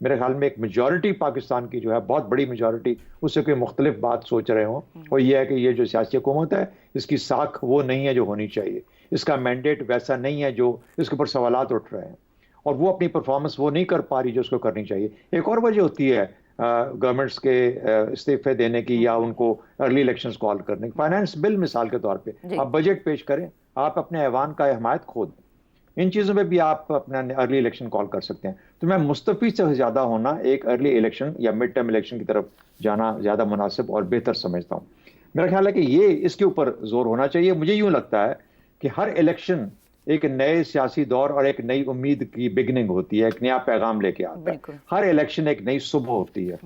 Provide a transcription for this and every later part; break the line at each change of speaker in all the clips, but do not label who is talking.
میرے خیال میں ایک میجورٹی پاکستان کی جو ہے, بہت بڑی میجورٹی, اس سے کوئی مختلف بات سوچ رہے ہوں, اور یہ ہے کہ یہ جو سیاسی حکومت ہے اس کی ساکھ وہ نہیں ہے جو ہونی چاہیے, اس کا مینڈیٹ ویسا نہیں ہے جو اس کے اوپر سوالات اٹھ رہے ہیں, اور وہ اپنی پرفارمنس وہ نہیں کر پا رہی جو اس کو کرنی چاہیے. ایک اور وجہ ہوتی ہے گورنمنٹس کے استعفے دینے کی یا ان کو ارلی الیکشنز کال کرنے کی. فائنانس بل مثال کے طور پہ آپ بجٹ پیش کریں, آپ اپنے ایوان کا حمایت کھو دیں, ان چیزوں پہ بھی آپ اپنا ارلی الیکشن کال کر سکتے ہیں. تو میں مستفید سے زیادہ ہونا ایک ارلی الیکشن یا مڈ ٹرم الیکشن کی طرف جانا زیادہ مناسب اور بہتر سمجھتا ہوں. میرا خیال ہے کہ یہ اس کے اوپر زور ہونا چاہیے. مجھے یوں لگتا ہے کہ ہر الیکشن ایک نئے سیاسی دور اور ایک نئی امید کی بگننگ ہوتی ہے, ایک نیا پیغام لے کے آتا ہے. ہر الیکشن ایک نئی صبح ہوتی ہے.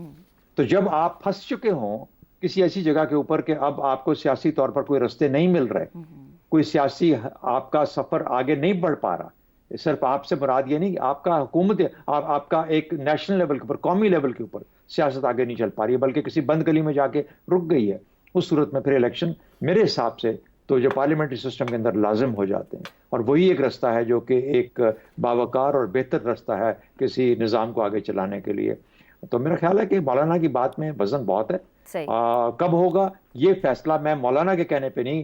تو جب آپ پھنس چکے ہوں کسی ایسی جگہ کے اوپر کہ اب آپ کو سیاسی طور پر کوئی رستے نہیں مل رہے, کوئی سیاسی آپ کا سفر آگے نہیں بڑھ پا رہا, صرف آپ سے مراد یہ نہیں, آپ کا حکومت آپ کا ایک نیشنل لیول کے اوپر, قومی لیول کے اوپر سیاست آگے نہیں چل پا رہی ہے بلکہ کسی بند گلی میں جا کے رک گئی ہے, اس صورت میں پھر الیکشن میرے حساب سے تو جو پارلیمنٹری سسٹم کے اندر لازم ہو جاتے ہیں, اور وہی ایک رستہ ہے جو کہ ایک باوقار اور بہتر رستہ ہے کسی نظام کو آگے چلانے کے لیے. تو میرا خیال ہے کہ مولانا کی بات میں وزن بہت ہے. کب ہوگا یہ فیصلہ میں مولانا کے کہنے پہ نہیں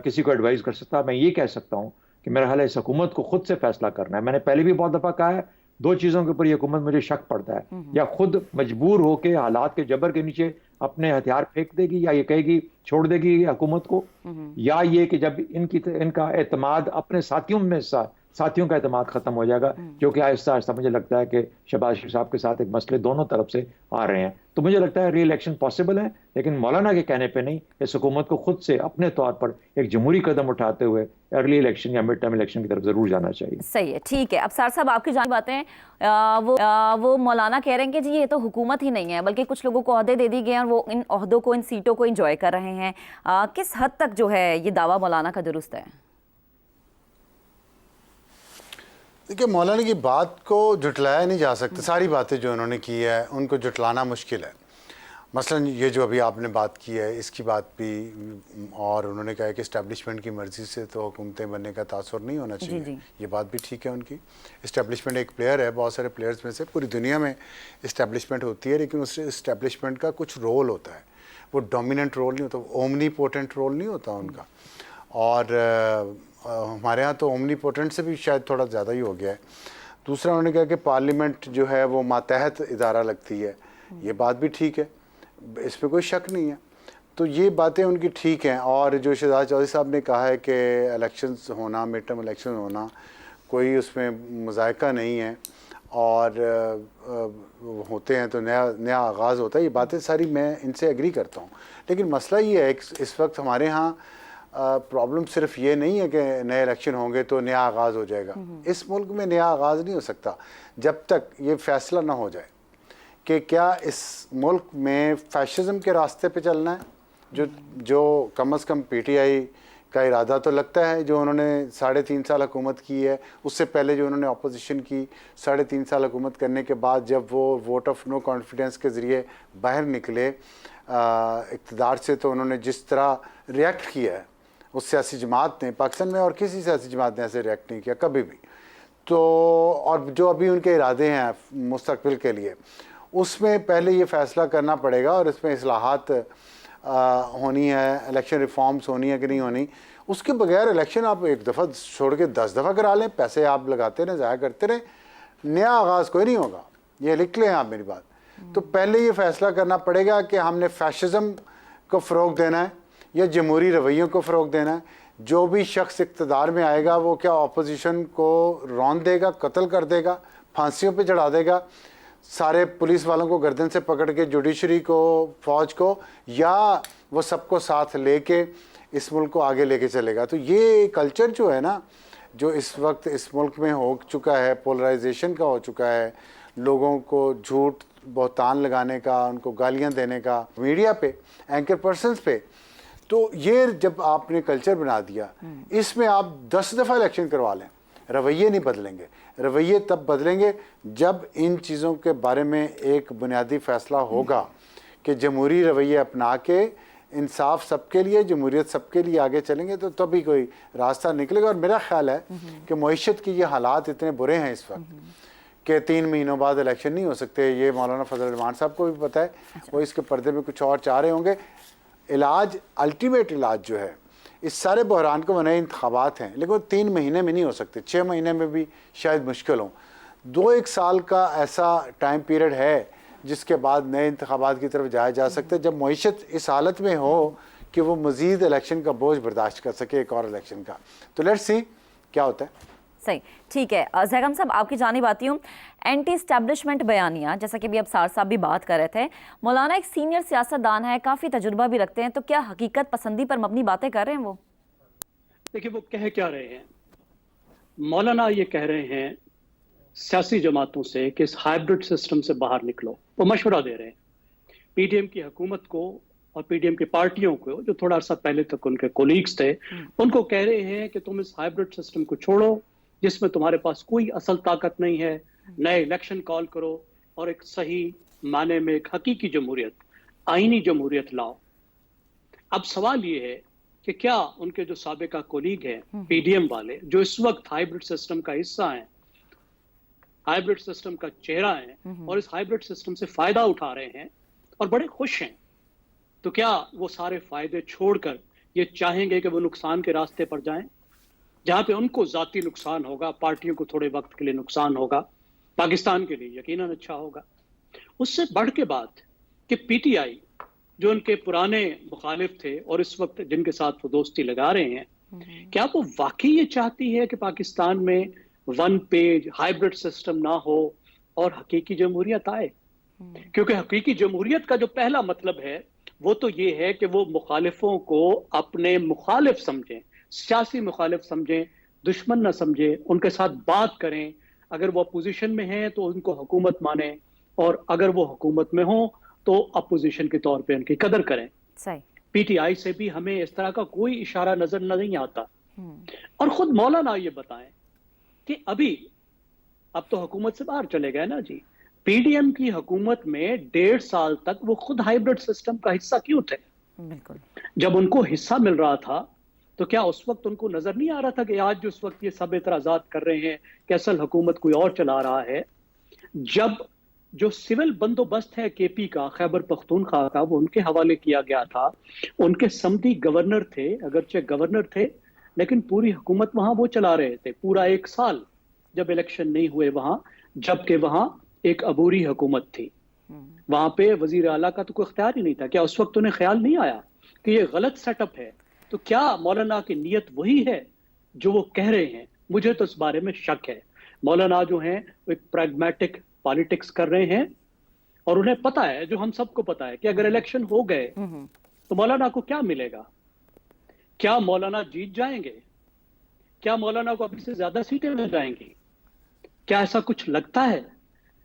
کسی کو ایڈوائز کر سکتا. میں یہ کہہ سکتا ہوں کہ میرا خیال ہے اس حکومت کو خود سے فیصلہ کرنا ہے. میں نے پہلے بھی بہت دفعہ کہا ہے, دو چیزوں کے اوپر یہ حکومت مجھے شک پڑتا ہے, یا خود مجبور ہو کے حالات کے جبر کے نیچے اپنے ہتھیار پھینک دے گی, یا یہ کہے گی چھوڑ دے گی حکومت کو, یا یہ کہ جب ان کا اعتماد اپنے ساتھیوں کا اعتماد ختم ہو جائے گا, جو کہ آہستہ آہستہ مجھے لگتا ہے کہ شہباز شریف صاحب کے ساتھ ایک مسئلے دونوں طرف سے آ رہے ہیں. تو مجھے لگتا ہے ری الیکشن پاسبل ہے, لیکن مولانا کے کہنے پہ نہیں, اس حکومت کو خود سے اپنے طور پر ایک جمہوری قدم اٹھاتے ہوئے ارلی الیکشن یا مڈ ٹرم الیکشن کی طرف ضرور جانا چاہیے.
صحیح ہے, ٹھیک ہے. ابصار صاحب آپ کی جانب باتیں ہیں, وہ مولانا کہہ رہے ہیں کہ جی یہ تو حکومت ہی نہیں ہے بلکہ کچھ لوگوں کو عہدے دے دی گئے ہیں اور وہ ان عہدوں کو, ان سیٹوں کو انجوائے کر رہے ہیں. کس حد تک جو ہے یہ دعویٰ مولانا کا درست ہے؟
دیکھیے, مولانا کی بات کو جھٹلایا نہیں جا سکتا. ساری باتیں جو انہوں نے کی ہے ان کو جھٹلانا مشکل ہے. مثلا یہ جو ابھی آپ نے بات کی ہے اس کی بات بھی, اور انہوں نے کہا ہے کہ اسٹیبلشمنٹ کی مرضی سے تو حکومتیں بننے کا تاثر نہیں ہونا چاہیے. یہ بات بھی ٹھیک ہے ان کی. اسٹیبلشمنٹ ایک پلیئر ہے, بہت سارے پلیئرز میں سے پوری دنیا میں اسٹیبلشمنٹ ہوتی ہے, لیکن اس اسٹیبلشمنٹ کا کچھ رول ہوتا ہے. وہ ڈومیننٹ رول نہیں ہوتا, اومنی پوٹنٹ رول نہیں ہوتا ان کا. اور ہمارے ہاں تو اومنی پوٹنٹ سے بھی شاید تھوڑا زیادہ ہی ہو گیا ہے. دوسرا انہوں نے کہا کہ پارلیمنٹ جو ہے وہ ماتحت ادارہ لگتی ہے. یہ بات بھی ٹھیک ہے, اس میں کوئی شک نہیں ہے. تو یہ باتیں ان کی ٹھیک ہیں. اور جو شہزاد چودھری صاحب نے کہا ہے کہ الیکشنز ہونا, مڈ ٹرم الیکشن ہونا, کوئی اس میں مذائقہ نہیں ہے, اور ہوتے ہیں تو نیا آغاز ہوتا ہے. یہ باتیں ساری میں ان سے ایگری کرتا ہوں. لیکن مسئلہ یہ ہے کہ اس وقت ہمارے ہاں پرابلم صرف یہ نہیں ہے کہ نئے الیکشن ہوں گے تو نیا آغاز ہو جائے گا. اس ملک میں نیا آغاز نہیں ہو سکتا جب تک یہ فیصلہ نہ ہو جائے کہ کیا اس ملک میں فیشزم کے راستے پہ چلنا ہے, جو کم از کم پی ٹی آئی کا ارادہ تو لگتا ہے, جو انہوں نے 3.5 سال حکومت کی ہے. اس سے پہلے جو انہوں نے اپوزیشن کی 3.5 سال حکومت کرنے کے بعد جب وہ ووٹ آف نو کانفیڈنس کے ذریعے باہر نکلے اقتدار سے, تو انہوں نے جس طرح ریئیکٹ کیا ہے اس سیاسی جماعت نے, پاکستان میں اور کسی سیاسی جماعت نے ایسے ریئیکٹ نہیں کیا کبھی بھی. تو اور جو ابھی ان کے ارادے ہیں مستقبل کے لیے, اس میں پہلے یہ فیصلہ کرنا پڑے گا, اور اس میں اصلاحات ہونی ہے, الیکشن ریفارمز ہونی ہے کہ نہیں ہونی. اس کے بغیر الیکشن آپ ایک دفعہ چھوڑ کے 10 دفعہ کرا لیں, پیسے آپ لگاتے رہیں, ضائع کرتے رہیں, نیا آغاز کوئی نہیں ہوگا. یہ لکھ لیں آپ میری بات. تو پہلے یہ فیصلہ کرنا پڑے گا کہ ہم نے فیشزم کو فروغ دینا ہے یا جمہوری رویوں کو فروغ دینا ہے. جو بھی شخص اقتدار میں آئے گا وہ کیا اپوزیشن کو رون دے گا, قتل کر دے گا, پھانسیوں پہ چڑھا دے گا, سارے پولیس والوں کو گردن سے پکڑ کے, جوڈیشری کو, فوج کو, یا وہ سب کو ساتھ لے کے اس ملک کو آگے لے کے چلے گا. تو یہ کلچر جو ہے نا, جو اس وقت اس ملک میں ہو چکا ہے, پولرائزیشن کا ہو چکا ہے, لوگوں کو جھوٹ بہتان لگانے کا, ان کو گالیاں دینے کا میڈیا پہ, اینکر پرسنز پہ, تو یہ جب آپ نے کلچر بنا دیا, اس میں آپ 10 دفعہ الیکشن کروا لیں, رویے نہیں بدلیں گے. رویے تب بدلیں گے جب ان چیزوں کے بارے میں ایک بنیادی فیصلہ ہوگا کہ جمہوری رویے اپنا کے انصاف سب کے لیے, جمہوریت سب کے لیے آگے چلیں گے, تو تبھی کوئی راستہ نکلے گا. اور میرا خیال ہے کہ معیشت کی یہ حالات اتنے برے ہیں اس وقت کہ 3 مہینوں بعد الیکشن نہیں ہو سکتے. یہ مولانا فضل الرحمان صاحب کو بھی پتہ ہے, وہ اس کے پردے میں کچھ اور چاہ رہے ہوں گے. علاج, الٹیمیٹ علاج جو ہے اس سارے بحران کو, وہ نئے انتخابات ہیں, لیکن وہ 3 مہینے میں نہیں ہو سکتے, 6 مہینے میں بھی شاید مشکل ہوں. 2-1 سال کا ایسا ٹائم پیریڈ ہے جس کے بعد نئے انتخابات کی طرف جایا جا سکتا ہے, جب معیشت اس حالت میں ہو کہ وہ مزید الیکشن کا بوجھ برداشت کر سکے, ایک اور الیکشن کا. تو لیٹس سی کیا ہوتا ہے.
صحیح, ٹھیک ہے. زیغم صاحب آپ کی جانب آتی ہوں. اینٹی اسٹیبلشمنٹ بیانیہ, جیسا کہ ابھی اب سار صاحب بھی بات کر رہے تھے, مولانا ایک سینئر سیاست دان ہے, کافی تجربہ بھی رکھتے ہیں, تو کیا حقیقت پسندی پر مبنی باتیں کر رہے ہیں وہ؟
دیکھیں وہ کہہ کیا رہے ہیں. مولانا یہ کہہ رہے ہیں سیاسی جماعتوں سے کہ اس ہائیبرڈ سسٹم سے باہر نکلو. وہ مشورہ دے رہے ہیں پی ڈی ایم کی حکومت کو اور پی ڈی ایم کی پارٹیوں کو, جو تھوڑا عرصہ پہلے تک ان کے کولیگز تھے, ان کو کہہ رہے ہیں کہ تم اس ہائیبرڈ سسٹم کو چھوڑو جس میں تمہارے پاس کوئی اصل طاقت نہیں ہے, نئے الیکشن کال کرو اور ایک صحیح معنی میں ایک حقیقی جمہوریت, آئینی جمہوریت لاؤ. اب سوال یہ ہے کہ کیا ان کے جو سابقہ کولیگ ہیں پی ڈی ایم والے, جو اس وقت ہائیبرڈ سسٹم کا حصہ ہیں, ہائیبرڈ سسٹم کا چہرہ ہیں اور اس ہائیبرڈ سسٹم سے فائدہ اٹھا رہے ہیں اور بڑے خوش ہیں, تو کیا وہ سارے فائدے چھوڑ کر یہ چاہیں گے کہ وہ نقصان کے راستے پر جائیں, جہاں پہ ان کو ذاتی نقصان ہوگا, پارٹیوں کو تھوڑے وقت کے لیے نقصان ہوگا, پاکستان کے لیے یقیناً اچھا ہوگا. اس سے بڑھ کے بات کہ پی ٹی آئی جو ان کے پرانے مخالف تھے اور اس وقت جن کے ساتھ وہ دوستی لگا رہے ہیں, کیا وہ واقعی یہ چاہتی ہے کہ پاکستان میں 1 پیج ہائیبرڈ سسٹم نہ ہو اور حقیقی جمہوریت آئے؟ کیونکہ حقیقی جمہوریت کا جو پہلا مطلب ہے وہ تو یہ ہے کہ وہ مخالفوں کو اپنے مخالف سمجھیں, سیاسی مخالف سمجھیں, دشمن نہ سمجھیں, ان کے ساتھ بات کریں. اگر وہ اپوزیشن میں ہیں تو ان کو حکومت مانیں, اور اگر وہ حکومت میں ہوں تو اپوزیشن کے طور پہ ان کی قدر کریں. پی ٹی آئی سے بھی ہمیں اس طرح کا کوئی اشارہ نظر نہیں آتا. اور خود مولانا یہ بتائیں کہ اب تو حکومت سے باہر چلے گئے نا جی, پی ڈی ایم کی حکومت میں 1.5 سال تک وہ خود ہائیبرڈ سسٹم کا حصہ کیوں تھے؟
بالکل.
جب ان کو حصہ مل رہا تھا تو کیا اس وقت ان کو نظر نہیں آ رہا تھا کہ آج جو اس وقت یہ سب اعتراضات کر رہے ہیں کہ اصل حکومت کوئی اور چلا رہا ہے؟ جب جو سول بندوبست ہے کے پی کا, خیبر پختونخوا کا, وہ ان کے حوالے کیا گیا تھا, ان کے سمدی گورنر تھے, اگرچہ گورنر تھے لیکن پوری حکومت وہاں وہ چلا رہے تھے پورا 1 سال جب الیکشن نہیں ہوئے وہاں, جبکہ وہاں ایک عبوری حکومت تھی. وہاں پہ وزیر اعلیٰ کا تو کوئی اختیار ہی نہیں تھا. کیا اس وقت انہیں خیال نہیں آیا کہ یہ غلط سیٹ اپ ہے؟ تو کیا مولانا کی نیت وہی ہے جو وہ کہہ رہے ہیں؟ مجھے تو اس بارے میں شک ہے. مولانا جو ہیں وہ ایک پریگمیٹک پالیٹکس کر رہے ہیں, اور انہیں پتا ہے, جو ہم سب کو پتا ہے, کہ اگر الیکشن ہو گئے تو مولانا کو کیا ملے گا؟ کیا مولانا جیت جائیں گے؟ کیا مولانا کو ابھی سے زیادہ سیٹیں مل جائیں گی؟ کیا ایسا کچھ لگتا ہے؟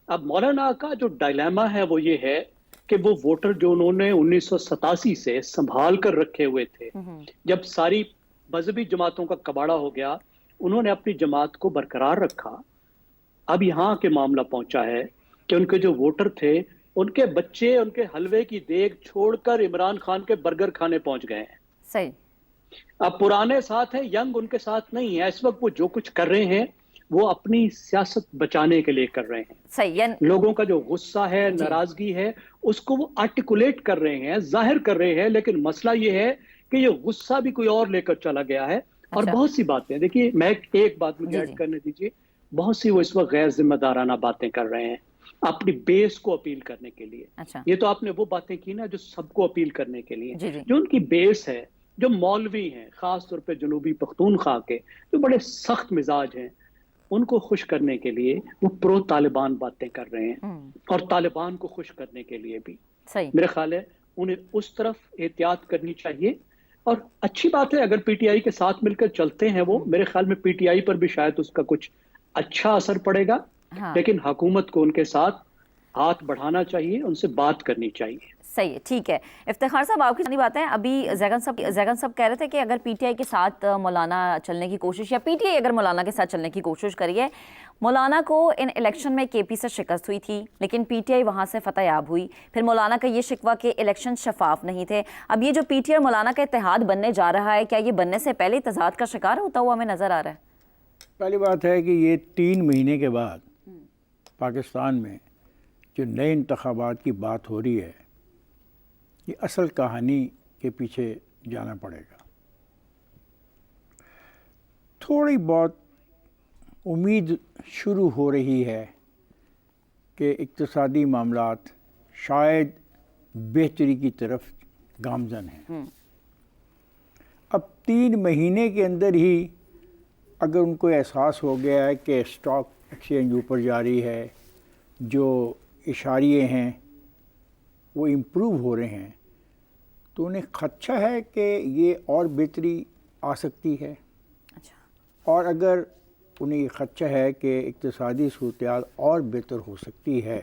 اب مولانا کا جو ڈائلیما ہے وہ یہ ہے کہ وہ ووٹر جو انہوں نے 1987 سے سنبھال کر رکھے ہوئے تھے, جب ساری مذہبی جماعتوں کا کباڑا ہو گیا, انہوں نے اپنی جماعت کو برقرار رکھا. اب یہاں کے معاملہ پہنچا ہے کہ ان کے جو ووٹر تھے, ان کے بچے ان کے حلوے کی دیگ چھوڑ کر عمران خان کے برگر کھانے پہنچ گئے ہیں.
صحیح.
اب پرانے ساتھ ہیں, ینگ ان کے ساتھ نہیں ہے. اس وقت وہ جو کچھ کر رہے ہیں وہ اپنی سیاست بچانے کے لیے کر رہے ہیں.
صحیح.
لوگوں کا جو غصہ ہے, ناراضگی ہے, اس کو وہ آرٹیکولیٹ کر رہے ہیں, ظاہر کر رہے ہیں, لیکن مسئلہ یہ ہے کہ یہ غصہ بھی کوئی اور لے کر چلا گیا ہے. اور بہت سی باتیں, دیکھیے میں ایک بات مجھے ایڈ کرنے دیجیے, بہت سی وہ اس وقت غیر ذمہ دارانہ باتیں کر رہے ہیں اپنی بیس کو اپیل کرنے کے لیے. یہ تو آپ نے وہ باتیں کی نا جو سب کو اپیل کرنے کے لیے, جو ان کی بیس ہے, جو مولوی ہیں خاص طور پہ جنوبی پختونخوا کے, جو بڑے سخت مزاج ہیں, ان کو خوش کرنے کے لیے وہ پرو طالبان باتیں کر رہے ہیں, اور طالبان کو خوش کرنے کے لیے بھی. میرے خیال ہے انہیں اس طرف احتیاط کرنی چاہیے. اور اچھی بات ہے اگر پی ٹی آئی کے ساتھ مل کر چلتے ہیں وہ, میرے خیال میں پی ٹی آئی پر بھی شاید اس کا کچھ اچھا اثر پڑے گا, لیکن حکومت کو ان کے ساتھ ہاتھ بڑھانا چاہیے, ان سے بات کرنی چاہیے.
صحیح ہے, ٹھیک ہے. افتخار صاحب آپ کی جانی بات ہے. ابھی زیغم صاحب کہہ رہے تھے کہ اگر پی ٹی آئی کے ساتھ مولانا چلنے کی کوشش, یا پی ٹی آئی اگر مولانا کے ساتھ چلنے کی کوشش کریے, مولانا کو ان الیکشن میں کے پی سے شکست ہوئی تھی لیکن پی ٹی آئی وہاں سے فتح یاب ہوئی. پھر مولانا کا یہ شکوہ کہ الیکشن شفاف نہیں تھے. اب یہ جو پی ٹی آئی اور مولانا کا اتحاد بننے جا رہا ہے, کیا یہ بننے سے پہلے تضاد کا شکار ہوتا ہوا ہمیں نظر آ رہا ہے؟
پہلی بات ہے کہ یہ 3 مہینے کے بعد پاکستان میں جو نئے انتخابات کی بات ہو رہی ہے، یہ اصل کہانی کے پیچھے جانا پڑے گا. تھوڑی بہت امید شروع ہو رہی ہے کہ اقتصادی معاملات شاید بہتری کی طرف گامزن ہیں. اب 3 مہینے کے اندر ہی اگر ان کو احساس ہو گیا ہے کہ اسٹاک ایکسچینج اوپر جا رہی ہے، جو اشاریے ہیں وہ امپروو ہو رہے ہیں، تو انہیں خدشہ ہے کہ یہ اور بہتری آ سکتی ہے. اور اگر انہیں یہ خدشہ ہے کہ اقتصادی صورتحال اور بہتر ہو سکتی ہے،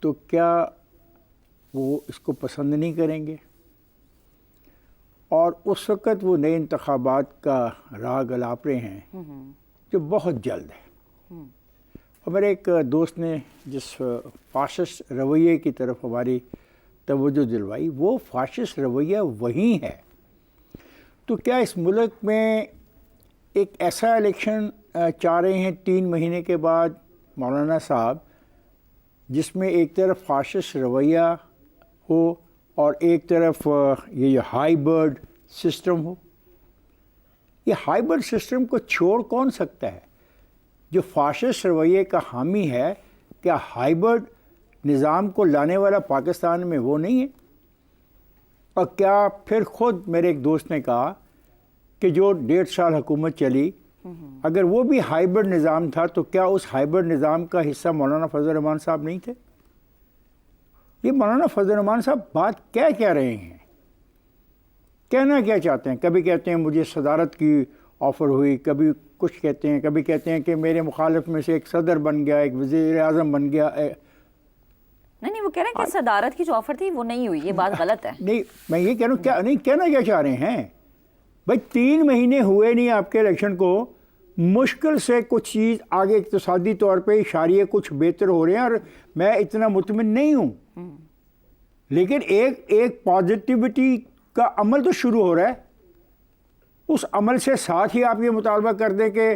تو کیا وہ اس کو پسند نہیں کریں گے؟ اور اس وقت وہ نئے انتخابات کا راہ الاپ رہے ہیں جو بہت جلد ہے. اور میرے ایک دوست نے جس فاشسٹ رویے کی طرف ہماری توجہ دلوائی، وہ فاشسٹ رویہ وہی ہے. تو کیا اس ملک میں ایک ایسا الیکشن چاہ رہے ہیں 3 مہینے کے بعد مولانا صاحب، جس میں ایک طرف فاشسٹ رویہ ہو اور ایک طرف یہ جو ہائیبرڈ سسٹم ہو؟ یہ ہائیبرڈ سسٹم کو چھوڑ کون سکتا ہے؟ جو فاشسٹ رویے کا حامی ہے، کیا ہائیبرڈ نظام کو لانے والا پاکستان میں وہ نہیں ہے؟ اور کیا پھر خود میرے ایک دوست نے کہا کہ جو 1.5 سال حکومت چلی، اگر وہ بھی ہائیبرڈ نظام تھا تو کیا اس ہائیبرڈ نظام کا حصہ مولانا فضل الرحمان صاحب نہیں تھے؟ یہ مولانا فضل الرحمان صاحب بات کیا رہے ہیں، کہنا کیا چاہتے ہیں؟ کبھی کہتے ہیں مجھے صدارت کی آفر ہوئی، کبھی کچھ کہتے ہیں، کبھی کہتے ہیں کہ میرے مخالف میں سے ایک صدر بن گیا، ایک وزیر اعظم بن گیا.
نہیں وہ کہہ رہے ہیں کہ صدارت کی جو آفر تھی وہ نہیں ہوئی. یہ بات غلط ہے.
نہیں، میں یہ کہہ رہا ہوں، کیا نہیں کہنا کیا چاہ رہے ہیں بھائی؟ 3 مہینے ہوئے نہیں آپ کے الیکشن کو، مشکل سے کچھ چیز آگے اقتصادی طور پہ اشاریے کچھ بہتر ہو رہے ہیں، اور میں اتنا مطمئن نہیں ہوں، لیکن ایک پازیٹیوٹی کا عمل تو شروع ہو رہا ہے. اس عمل سے ساتھ ہی آپ یہ مطالبہ کر دیں کہ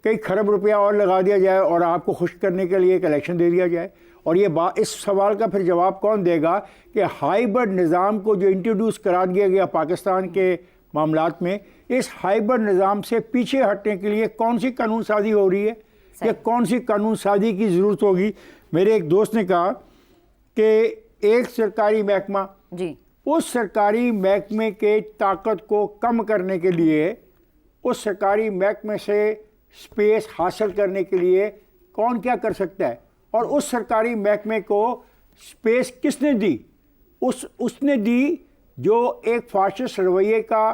کئی خرب روپیہ اور لگا دیا جائے اور آپ کو خوش کرنے کے لیے ایک الیکشن دے دیا جائے. اور یہ اس سوال کا پھر جواب کون دے گا کہ ہائیبرڈ نظام کو جو انٹروڈیوس کرا دیا گیا پاکستان کے معاملات میں، اس ہائیبرڈ نظام سے پیچھے ہٹنے کے لیے کون سی قانون سازی ہو رہی ہے یا کون سی قانون سازی کی ضرورت ہوگی؟ میرے ایک دوست نے کہا کہ ایک سرکاری محکمہ،
جی،
اس سرکاری محکمے کے طاقت کو کم کرنے کے لیے، اس سرکاری محکمے سے سپیس حاصل کرنے کے لیے کون کیا کر سکتا ہے؟ اور اس سرکاری محکمے کو سپیس کس نے دی؟ اس نے دی جو ایک فاشسٹ رویے کا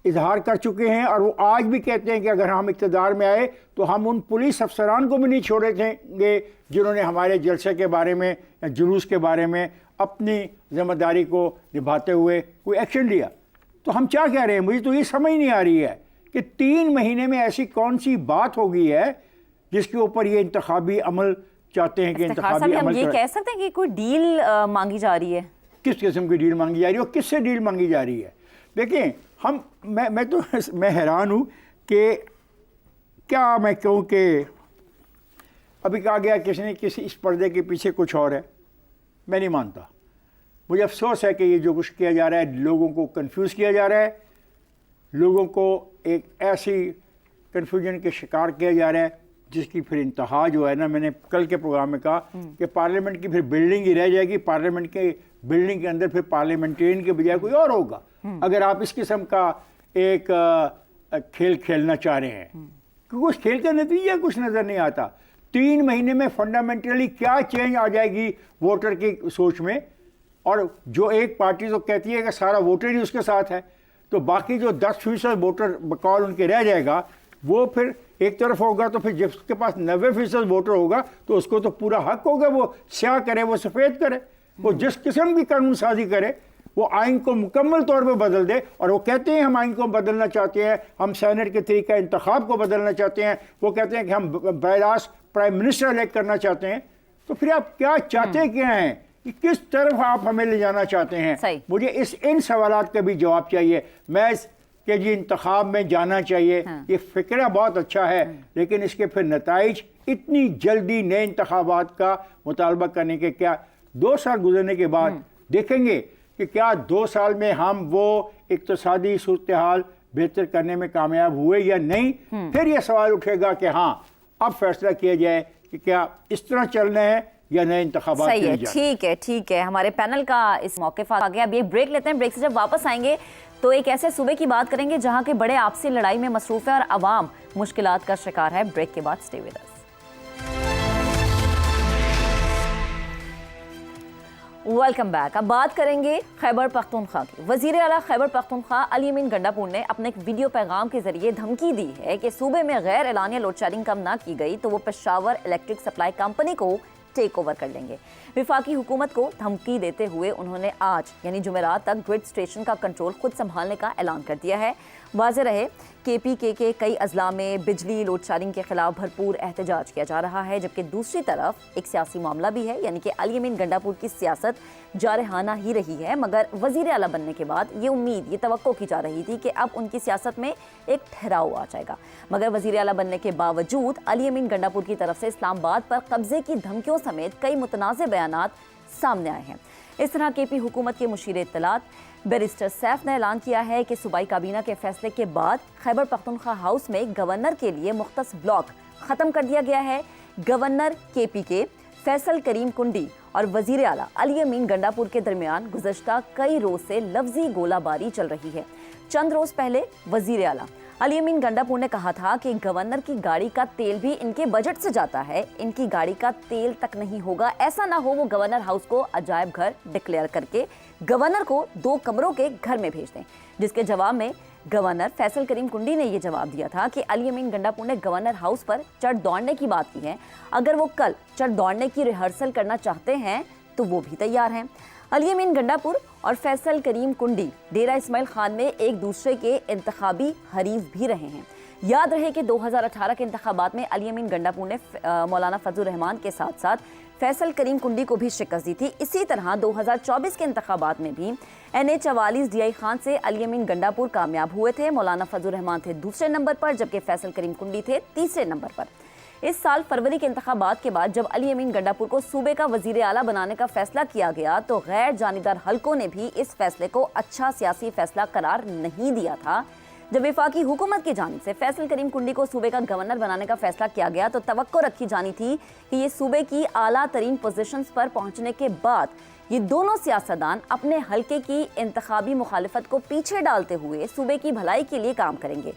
اظہار کر چکے ہیں، اور وہ آج بھی کہتے ہیں کہ اگر ہم اقتدار میں آئے تو ہم ان پولیس افسران کو بھی نہیں چھوڑے تھے گے جنہوں نے ہمارے جلسے کے بارے میں یا جلوس کے بارے میں اپنی ذمہ داری کو نبھاتے ہوئے کوئی ایکشن لیا. تو ہم کیا کہہ رہے ہیں؟ مجھے تو یہ سمجھ نہیں آ رہی ہے کہ 3 مہینے میں ایسی کون سی بات ہو گئی ہے جس کے اوپر یہ انتخابی عمل چاہتے ہیں کہ انتخابی عمل.
ہم یہ کہہ سکتے ہیں کہ کوئی ڈیل مانگی جا رہی ہے؟ کس
قسم کی ڈیل مانگی جا رہی ہے اور کس سے ڈیل مانگی جا رہی ہے؟ دیکھیں، میں حیران ہوں کہ کیا میں کہوں کہ ابھی کہا گیا کسی اس پردے کے پیچھے کچھ اور ہے. میں نہیں مانتا. مجھے افسوس ہے کہ یہ جو کچھ کیا جا رہا ہے، لوگوں کو کنفیوز کیا جا رہا ہے، لوگوں کو ایک ایسی کنفیوژن کے شکار کیا جا رہا ہے جس کی پھر انتہا جو ہے نا، میں نے کل کے پروگرام میں کہا کہ پارلیمنٹ کی پھر بلڈنگ ہی رہ جائے گی. پارلیمنٹ کے بلڈنگ کے اندر پھر پارلیمنٹرین کے بجائے کوئی اور ہوگا، اگر آپ اس قسم کا ایک کھیل کھیلنا چاہ رہے ہیں. کیونکہ اس کھیل کا نتیجہ کچھ نظر نہیں آتا. 3 مہینے میں فنڈامنٹلی کیا چینج آ جائے گی ووٹر کی سوچ میں؟ اور جو ایک پارٹی تو کہتی ہے کہ سارا ووٹر ہی اس کے ساتھ ہے، تو باقی جو 10% ووٹر بقول ان کے رہ جائے گا، وہ پھر ایک طرف ہوگا. تو پھر جس کے پاس 90% ووٹر ہوگا تو اس کو تو پورا حق ہوگا وہ سیاہ کرے، وہ سفید کرے، وہ جس قسم کی قانون سازی کرے، وہ آئین کو مکمل طور پہ بدل دے. اور وہ کہتے ہیں ہم آئین کو بدلنا چاہتے ہیں، ہم سینٹ کے طریقہ انتخاب کو بدلنا چاہتے ہیں، وہ کہتے ہیں کہ ہم بیلاس پرائم منسٹر الیکٹ کرنا چاہتے ہیں. تو پھر آپ کیا چاہتے کیا ہیں؟ کس طرف آپ ہمیں لے جانا چاہتے ہیں؟ مجھے ان سوالات کا بھی جواب چاہیے. میں کہ جی انتخاب میں جانا چاہیے، یہ فکرہ بہت اچھا ہے، لیکن اس کے پھر نتائج اتنی جلدی نئے انتخابات کا مطالبہ کرنے کے، کیا 2 سال گزرنے کے بعد دیکھیں گے کہ کیا 2 سال میں ہم وہ اقتصادی صورتحال بہتر کرنے میں کامیاب ہوئے یا نہیں؟ پھر یہ سوال اٹھے گا کہ ہاں اب فیصلہ کیا جائے کہ کیا اس طرح چلنا ہے یا نئے انتخابات
صحیح ہے.
کے لیے
ٹھیک ہے ہمارے پینل کا اس موقع پر آ گیا. اب یہ بریک لیتے ہیں. بریک سے جب واپس آئیں گے تو ایک ایسے صوبے کی بات کریں گے جہاں کے بڑے آپسی لڑائی میں مصروف ہے اور عوام مشکلات کا شکار ہے. بریک کے بعد stay with us. Welcome back. اب بات کریں گے خیبر پختونخوا کی. وزیر اعلیٰ خیبر پختونخوا علی امین گنڈاپور نے اپنے ایک ویڈیو پیغام کے ذریعے دھمکی دی ہے کہ صوبے میں غیر اعلانیہ لوڈ شیڈنگ کم نہ کی گئی تو وہ پشاور الیکٹرک سپلائی کمپنی کو ٹیک اوور کر لیں گے. وفاقی حکومت کو دھمکی دیتے ہوئے انہوں نے آج یعنی جمعرات تک گرڈ اسٹیشن کا کنٹرول خود سنبھالنے کا اعلان کر دیا ہے. واضح رہے کے پی کے کئی اضلاع میں بجلی لوڈ شیڈنگ کے خلاف بھرپور احتجاج کیا جا رہا ہے، جبکہ دوسری طرف ایک سیاسی معاملہ بھی ہے، یعنی کہ علی امین گنڈاپور کی سیاست جارحانہ ہی رہی ہے، مگر وزیر اعلیٰ بننے کے بعد یہ امید، یہ توقع کی جا رہی تھی کہ اب ان کی سیاست میں ایک ٹھہراؤ آ جائے گا. مگر وزیر اعلیٰ بننے کے باوجود علی امین گنڈاپور کی طرف سے اسلام آباد پر قبضے کی دھمکیوں سمیت کئی متنازع بیانات سامنے آئے ہیں. اس طرح کے پی حکومت کے مشیر اطلاعات بیرسٹر سیف نے اعلان کیا ہے کہ صوبائی کابینہ کے فیصلے کے بعد خیبر پختونخوا ہاؤس میں گورنر کے لیے مختص بلاک ختم کر دیا گیا ہے. گورنر کے پی کے فیصل کریم کنڈی اور وزیر اعلیٰ علی امین گنڈاپور کے درمیان گزشتہ کئی روز سے لفظی گولہ باری چل رہی ہے. چند روز پہلے وزیر اعلیٰ علی امین گنڈاپور نے کہا تھا کہ گورنر کی گاڑی کا تیل بھی ان کے بجٹ سے جاتا ہے، ان کی گاڑی کا تیل تک نہیں ہوگا. ایسا نہ ہو وہ گورنر ہاؤس کو عجائب گھر ڈکلیئر کر کے گورنر کو 2 کمروں کے گھر میں بھیج دیں. جس کے جواب میں گورنر فیصل کریم کنڈی نے یہ جواب دیا تھا کہ علی امین گنڈاپور نے گورنر ہاؤس پر چڑھ دوڑنے کی بات کی ہے. اگر وہ کل چڑھ دوڑنے کی ریہرسل کرنا چاہتے ہیں تو وہ بھی تیار ہیں. علی امین گنڈاپور اور فیصل کریم کنڈی ڈیرہ اسماعیل خان میں ایک دوسرے کے انتخابی حریف بھی رہے ہیں. یاد رہے کہ 2018 کے انتخابات میں علی امین گنڈاپور نے مولانا فضل الرحمان کے ساتھ ساتھ فیصل کریم کنڈی کو بھی شکست دی تھی. اسی طرح 2024 کے انتخابات میں بھی NA44 DI خان سے علی امین گنڈاپور کامیاب ہوئے تھے. مولانا فضل الرحمان تھے دوسرے نمبر پر، جبکہ فیصل کریم کنڈی تھے تیسرے نمبر پر. اس سال فروری کے انتخابات کے بعد جب علی امین گنڈاپور کو صوبے کا وزیر اعلیٰ بنانے کا فیصلہ کیا گیا تو غیر جانبدار حلقوں نے بھی اس فیصلے کو اچھا سیاسی فیصلہ قرار نہیں دیا تھا. جب وفاقی حکومت کی جانب سے فیصل کریم کنڈی کو صوبے کا گورنر بنانے کا فیصلہ کیا گیا تو توقع رکھی جانی تھی کہ یہ صوبے کی اعلیٰ ترین پوزیشنز پر پہنچنے کے بعد یہ دونوں سیاستدان اپنے حلقے کی انتخابی مخالفت کو پیچھے ڈالتے ہوئے صوبے کی بھلائی کے لیے کام کریں گے.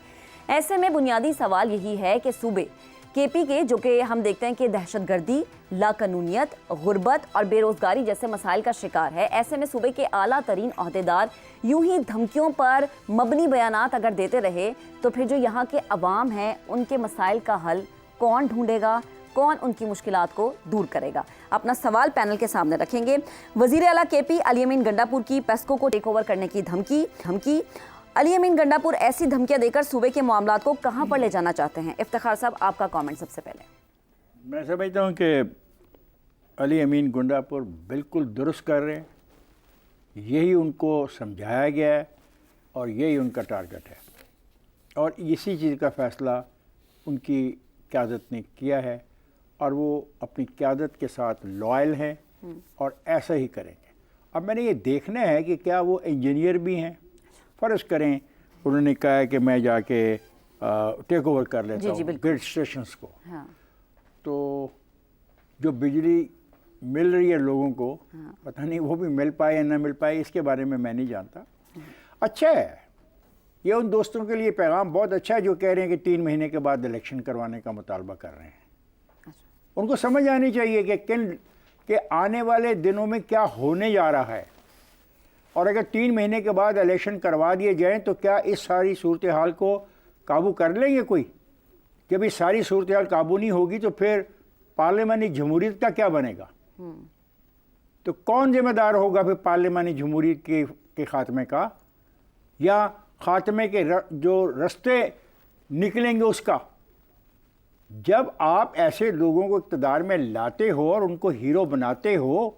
ایسے میں بنیادی سوال یہی ہے کہ صوبے کے پی کے جو کہ ہم دیکھتے ہیں کہ دہشت گردی، لاقانونیت، غربت اور بے روزگاری جیسے مسائل کا شکار ہے، ایسے میں صوبے کے اعلیٰ ترین عہدیدار یوں ہی دھمکیوں پر مبنی بیانات اگر دیتے رہے تو پھر جو یہاں کے عوام ہیں ان کے مسائل کا حل کون ڈھونڈے گا، کون ان کی مشکلات کو دور کرے گا؟ اپنا سوال پینل کے سامنے رکھیں گے. وزیر اعلیٰ کے پی علی امین گنڈاپور کی پیسکو کو ٹیک اوور کرنے کی دھمکی. علی امین گنڈاپور ایسی دھمکیاں دے کر صوبے کے معاملات کو کہاں پر لے جانا چاہتے ہیں؟ افتخار صاحب آپ کا کامنٹ سب سے پہلے.
میں سمجھتا ہوں کہ علی امین گنڈاپور بالکل درست کر رہے ہیں. یہی ان کو سمجھایا گیا ہے اور یہی ان کا ٹارگٹ ہے اور اسی چیز کا فیصلہ ان کی قیادت نے کیا ہے اور وہ اپنی قیادت کے ساتھ لائل ہیں اور ایسا ہی کریں گے. اب میں نے یہ دیکھنا ہے کہ کیا وہ انجینئر بھی ہیں. فرض کریں انہوں نے کہا ہے کہ میں جا کے ٹیک اوور کر لیتا ہوں گرڈ اسٹیشنس کو، تو جو بجلی مل رہی ہے لوگوں کو پتہ نہیں وہ بھی مل پائے یا نہ مل پائے، اس کے بارے میں نہیں جانتا. اچھا ہے یہ ان دوستوں کے لیے پیغام بہت اچھا ہے جو کہہ رہے ہیں کہ 3 مہینے کے بعد الیکشن کروانے کا مطالبہ کر رہے ہیں. ان کو سمجھ آنی چاہیے کہ آنے والے دنوں میں کیا ہونے جا رہا ہے، اور اگر 3 مہینے کے بعد الیکشن کروا دیے جائیں تو کیا اس ساری صورتحال کو قابو کر لیں گے کوئی؟ کہ بھی ساری صورتحال قابو نہیں ہوگی تو پھر پارلیمانی جمہوریت کا کیا بنے گا؟ تو کون ذمہ دار ہوگا پھر پارلیمانی جمہوریت کے خاتمے کا، یا خاتمے کے جو رستے نکلیں گے اس کا؟ جب آپ ایسے لوگوں کو اقتدار میں لاتے ہو اور ان کو ہیرو بناتے ہو،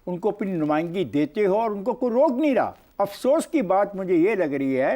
ان کو اپنی نمائندگی دیتے ہو اور ان کو کوئی روک نہیں رہا. افسوس کی بات مجھے یہ لگ رہی ہے